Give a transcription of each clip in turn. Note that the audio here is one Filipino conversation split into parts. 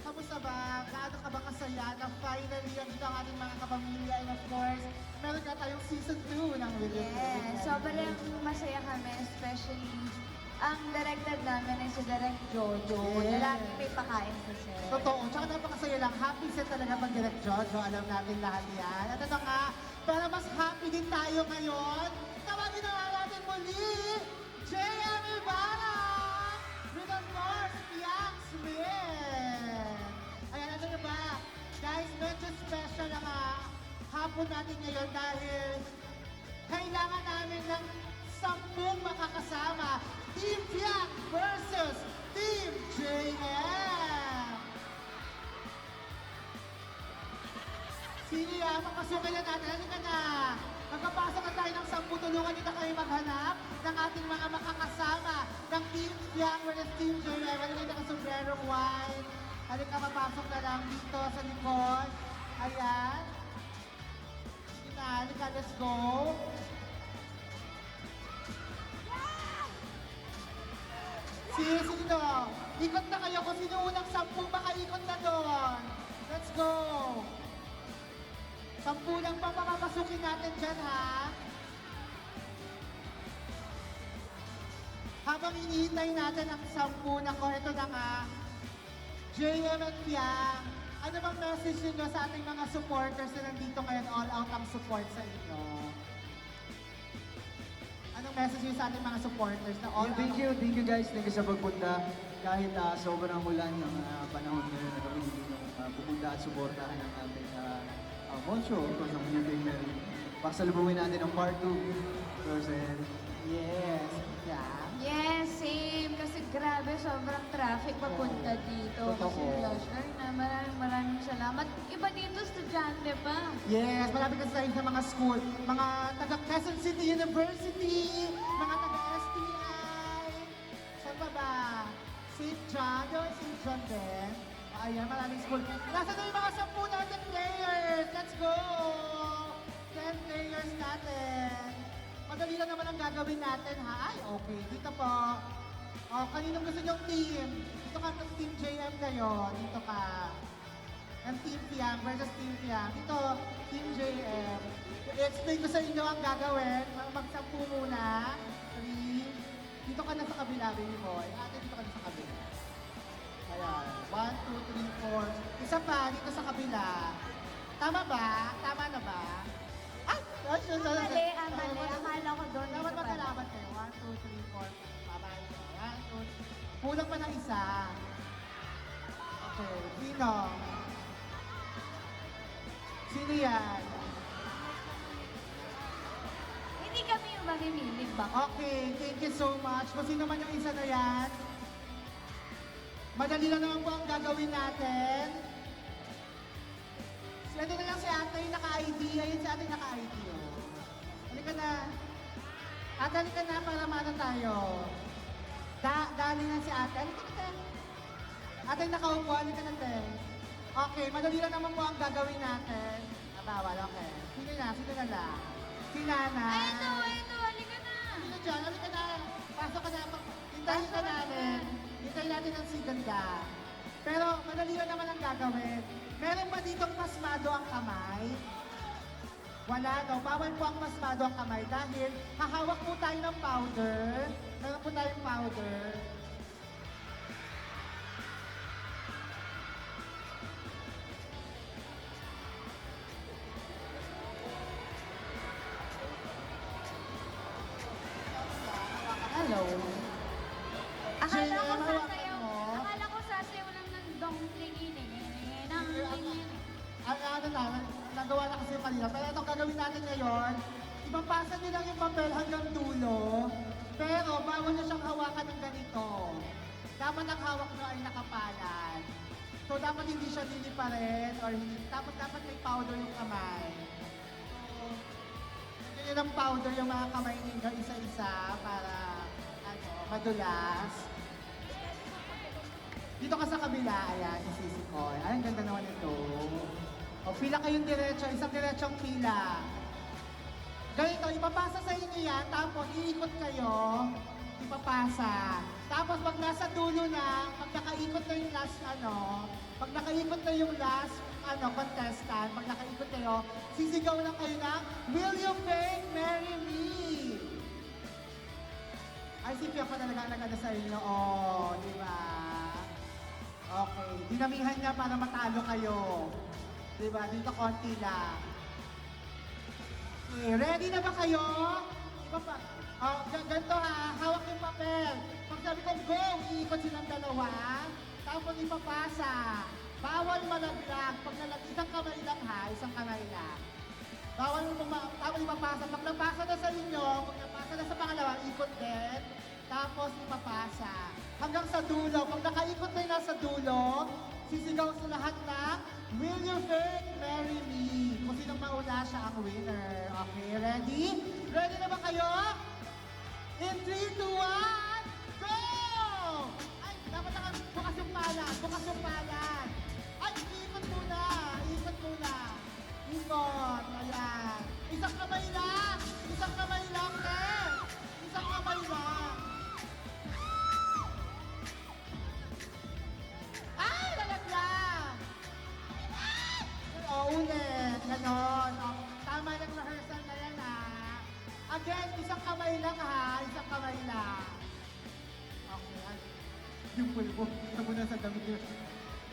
Kamusta ba? Gaano ka ba kasaya na finally andito ang ating mga kapamilya and of course, meron ka tayong season 2 ng Willing Yes, sobrang masaya kami, especially ang director namin ay si Direk Jojo, na Yes. lagi may pakain sa set. Totoo. Tsaka napakasaya lang. Happy set talaga pag Direct Jojo. Alam natin lahat yan. At ito nga, para mas happy din tayo ngayon, tawagin na nga natin muli, JM Ibarra! With of course, Yang Smith! Ayan, ano na ba? Guys, medyo special ang hapon natin ngayon dahil kailangan namin ng 10 makakasama. Team Yang versus Team JM! Sino yan? Papasukin na natin. Halika na. Magpapasok na tayo ng 10. Tulungan nito kayo maghanap ng ating mga makakasama ng Team Yang versus Team JM. Halika na sombrerong wine. Halika, mapasok na lang dito sa likod. Ayan. Sige na, halika, let's go. Sino? Ikot na kayo kung sino unang 10 makaikot na doon. Let's go. 10 lang pa papapasukin natin dyan, ha? Habang iniintay natin ang 10 na ko, ito na nga. JM at Piang, ano bang message niyo sa ating mga supporters na nandito ngayon? All out ang support sa inyo. Anong message niyo sa ating mga supporters na all out? Thank you guys. Thank you sa pagpunta. Kahit sobrang ulan ng panahon ngayon na kami hindi nyo pupunta at suportahan ang ating Moncho. Ito sa Music Mary. Pasalubungin natin ang part 2. Rosel. Yes. Yeah. Yes, same. Kasi grabe, sobrang traffic papunta dito. Totoo. Kasi Joshua, na maraming salamat. Iba dito, estudyante pa. Yes, malapit kasi tayo sa mga school. Mga taga Quezon City University, mga taga STI. Saan pa ba? St. John, yung St. John din. Ayan, maraming school. Nasaan na yung mga 10 natin players? Let's go! 10 players natin. Madali lang naman ang gagawin natin, ha? Ay, okay. Dito po. O, kaninong gusto nyong team? Dito ka ng Team JM kayo. Dito ka. Ang Team Piang versus Team Piang. Dito, Team JM. I-explain ko sa inyo ang gagawin. Mag-10 muna. 3. Dito ka na sa kabila, baby boy. Ate, dito ka na sa kabila. Ayan. 1, 2, 3, 4. Isa pa, dito sa kabila. Tama ba? Tama na ba? Ay! Mali, mali. Akala ko doon. Dapat dito pala. magkalaban kayo. 1, 2, 3, 4. Babay. 1, 2, 3. Kulang pa ng isa. Okay. Sino? Sino yan? Hindi kami yung mamimili ba? Okay, thank you so much. Kung sino man yung isa na yan, madali lang naman po ang gagawin natin. Ito na lang si ate yung naka-ID. Ayun si ate yung naka-ID. Oh. Halika na. Ate, halika na para maano tayo. Dali na si ate. Halika na, te. Ate yung nakaupo. Halika na, te. Okay, madali lang naman po ang gagawin natin. Bawal, okay. Sino na? Sino na lang? Si Nana. Ito, halika na. Sino dyan? Halika na. Pasok ka na. Hintayin ka natin. Hintayin natin ang si ganda. Pero madali lang naman ang gagawin. Meron ba ditong pasmado ang kamay? Wala daw. Bawal po ang pasmado ang kamay dahil hahawak po tayo ng powder. Meron po tayong powder. Hello. Akala ko JM, hawakan sasayaw. mo. Akala ko sasayaw lang ng dongling Ano na, nagawa na kasi yung kanina. Pero itong gagawin natin ngayon, ipapasa nyo lang yung papel hanggang dulo. Pero bawal na siyang hawakan ng ganito. Dapat ang hawak nyo ay nakapalan. So dapat hindi siya niliparin or hindi. Dapat may powder yung kamay. So, ganyan ng powder yung mga kamay ninyo isa-isa para madulas. Dito ka sa kabila, ayan, isisi ko. Ay, ang ganda naman ito. O, pila kayong diretso, isang diretsong pila. Ganito, ipapasa sa inyo yan, tapos iikot kayo, ipapasa. Tapos pag nasa dulo na, pag nakaikot na yung last, pag nakaikot na yung last, contestant, pag nakaikot kayo, sisigaw lang kayo ng, Will you fake marry me? Ay, si Pia pa talaga naganda sa inyo. Oh, di ba? Okay. Dinamihan niya para matalo kayo. Di ba? Dito konti lang. Okay, ready na ba kayo? Iba pa. Oh, ganito ha. Hawak yung papel. Pag sabi kong go, iikot silang dalawa. Tapos ipapasa. Bawal malaglag. Pag isang kamay lang ha. Isang kamay lang. Bawal mo tapos ipapasa. Pag napasa na sa inyo, pag napasa na sa pangalawa, ikot din. Tapos ipapasa. Hanggang sa dulo. Pag nakaikot na yung nasa dulo, sisigaw sa lahat ng Will you fake marry me? Kung sinong mauna siya ang winner. Okay, ready? Ready na ba kayo? In 3, 2, 1, go! Ay, dapat bukas yung palad. Bukas yung palad. Ay, ikot muna. Ikot muna. Ikot. Ayan. Isang kamay lang. Isang kamay lang, Ted. Isang kamay lang. Ay, lalaglag. O, ulit. Ganon. O, tama ng rehearsal na yan, ha. Again, isang kamay lang, ha. Isang kamay lang. Okay. Ay, yung pulbo. Ito muna sa damit yun.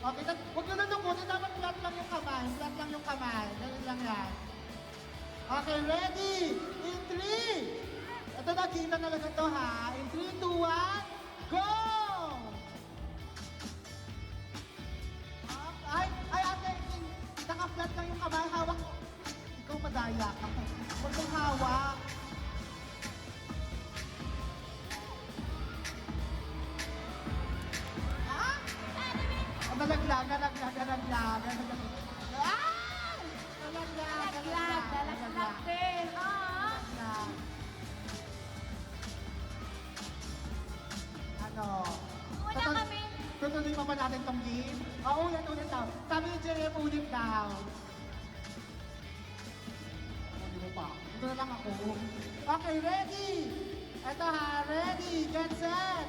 Okay, huwag nyo nalungkutin. Dapat flat lang yung kamay. Flat lang yung kamay. Ganun lang yan. Okay, ready? In 3. Ito, nakita na lang ito, ha. In 3, 2, 1, go! Ay, ate, naka-flat lang yung kamay. Hawak. Ikaw madaya ka. Huwag mong hawak. Ah! Nalaglag. Ah! Nalaglag din. Ah! Nalaglag. Ano? Wala kami. Tutuloy pa ba natin tong game? Ulit daw. Sabi ni JM, ulit daw. Hindi mo pa. Ito na lang ako. Okay, ready? Ito ha, ready, get set.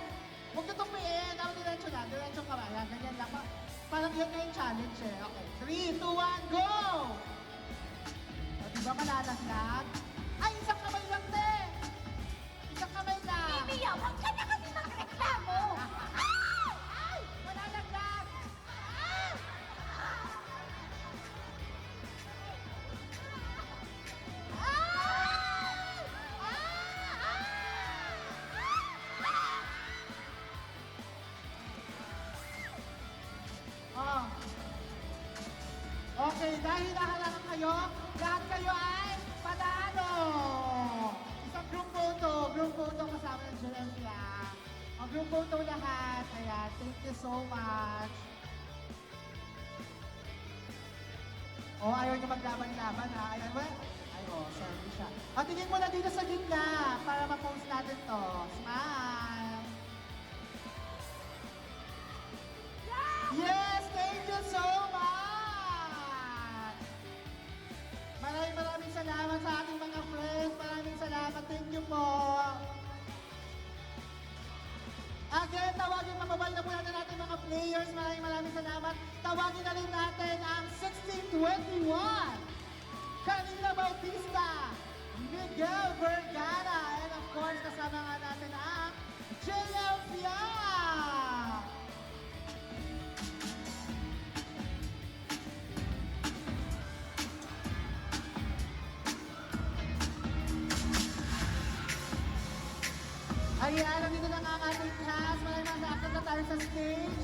Huwag na tumiin. Diretso lang. Diretso ka ba? Yan, ganyan lang. Parang yan na yung challenge eh. Okay, 3, 2, 1, go! O, diba malalaglag? Ay, isang kamay lang, te! Isang kamay lang. Mia, huwag ka na kasi magreklamo. Ay! Malalaglag! Oh. Okay, dahil nahalangan kayo, lahat kayo ay panalo! Isang group photo kasama ng Jelempia. Ang group photo lahat, ayan, thank you so much. Oh, ayaw niyo maglaban-laban ha, ayan, well, ay, sorry siya. At tingin mo na dito sa gitna para ma-post natin to. Smile! Yes, thank you so much! Maraming salamat sa ating mga friends. Maraming salamat. Thank you po. Again, tawagin, mababal na po natin natin mga players. Maraming salamat. Tawagin na rin natin ang 1621. Kanina Bautista, Miguel Vergara, and of course, kasama nga natin ang JL Pia. Ayan, nandito na nga ang ating class. Maraming nasa-active na tayo sa stage.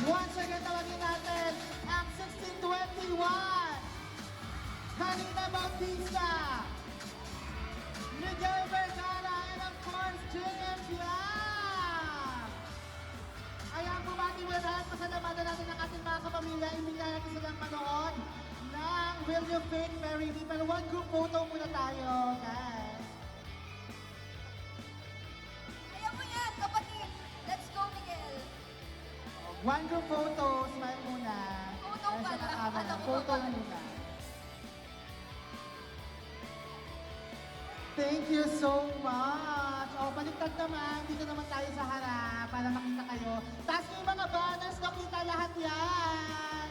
Once again, tawagin natin ang 1621. Kanina Bautista, Miguel Vergara, and of course, JM Piang. Ayan, bumati mo lahat. Pasalamatan natin ang ating mga kapamilya. Imbitahan natin silang manood ng Will You Fake Marry Me? Pero one group photo muna tayo, guys. Ayaw mo yan, kapatid. Let's go, Miguel. One group photo, smile muna. Photo Ay, sa pala. camera. Ano, Photo photo? muna. Thank you so much. hashtag naman, dito naman tayo sa harap para makita kayo. Taas yung mga banners, nakita lahat yan.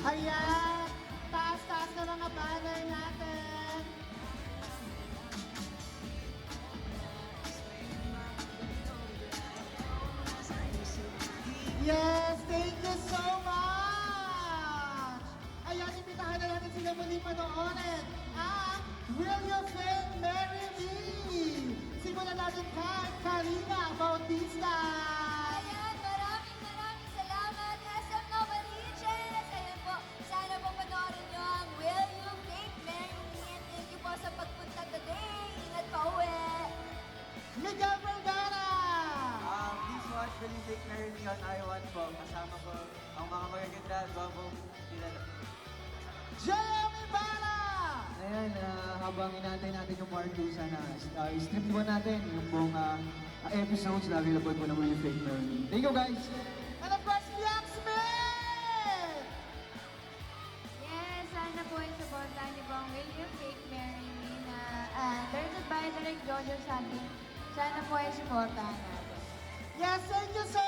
Ayan, taas-taas na mga banner natin. Yes, thank you so much! Ayan, imbitahan na natin sila muli panoorin ang Will You Fail, Marry Me? Simulan natin kay Karina Bautista. Ayan, maraming salamat, SM Novaliches! Ayan po, sana po panoorin nyo ang Will You Fake Marry Me? And thank you po sa pagpunta today. Ingat pa uwi! Miguel Vergara! Please watch Will You Fake Marry Me on I1 po. Kasama ko ang mga magaganda, gwapong kilala. JM Ibarra! Ayan, habang inaantay natin yung part 2, sana i-stream po natin yung buong episodes na available po ng Will You Fake Marry Me. Thank you guys! And of course, Bianc Smith! Yes, sana po ay supportahan niyo po ang Will You Fake Marry Me na directed by Direk Jojo Santi. Sana po ay supportahan natin. Yes, thank you so